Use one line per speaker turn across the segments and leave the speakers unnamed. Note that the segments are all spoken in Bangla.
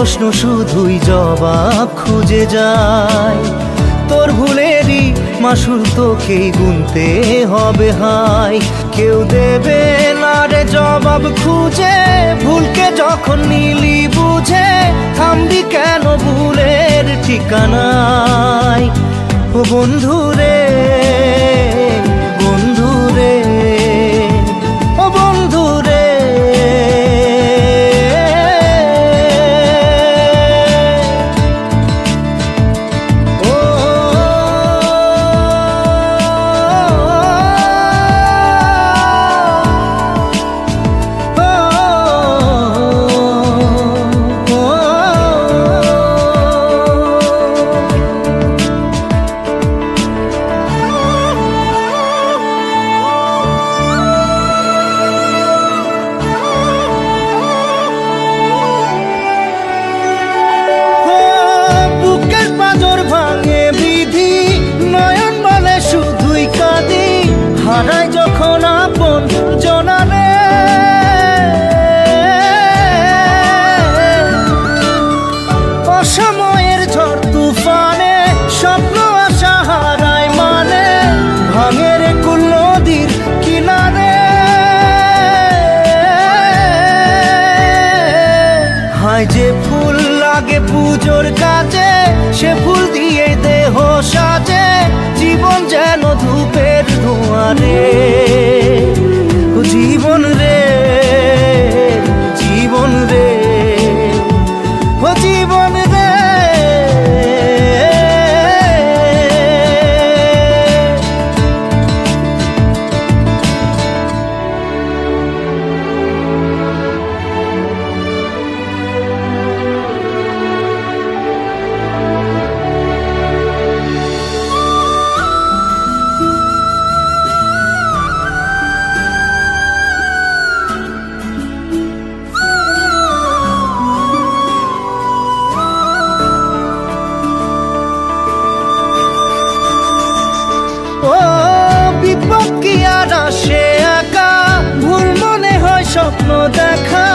প্রশ্ন শুধুই জবাব খুঁজে যায়। তোর ভুলেরই মাসুল তোকেই গুনতে হবে হায়। কেউ দেবে না রে জবাব খুঁজে, ভুলকে যখন নিলি বুঝে থামবি কেন ভুলের ঠিকানায়। ও বন্ধু রে, বন্ধু রে, ও বন্ধু রে। হারাই যখন আপন জনারে, অসময়ের ঝড় তুফানে স্বপ্ন আশা হারায় মানে, ভাঙের কুল নদীর কিনারে। হায় যে ফুল লাগে পুজোর কাজে, সে ফুল দিয়ে দেহ সাজে, জীবন যেন ধূপের ধোঁয়ারে। ও জীবন রে, জীবন রে, ও জীবন রে। ও বিপদ কি আর আসে একা, ভুল মনে হয় স্বপ্ন দেখা,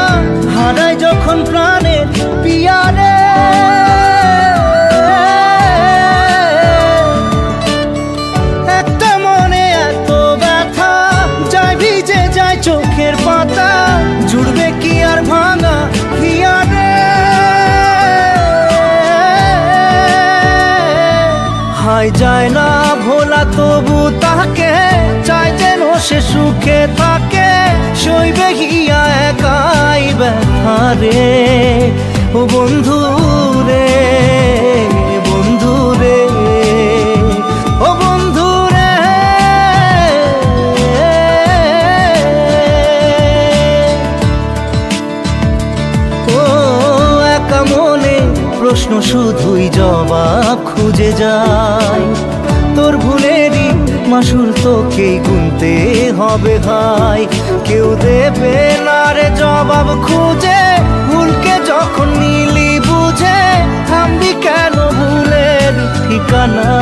হারাই যখন প্রাণের পিয়ারে। একটা মনে এত ব্যথা, যায় ভিজে যায় চোখের পাতা, জুড়বে কি আর ভাঙা হিয়ারে। হায় যায় না ভোলা তবু তাকে, চাই যেন সে সুখে থাকে, সইবে গিয়া একাই ব্যথা রে। ও বন্ধু রে, বন্ধু রে, ও বন্ধু রে। ও একা মনে প্রশ্ন শুধুই জবাব খুঁজে যায়। তোর ভুলেরই মাসুল তোকেই গুনতে হবে ভাই। কেউ দেবে না রে জবাব খুঁজে, ভুলকে যখন নিলি বুঝে থামবি কেন ভুলের ঠিকানা।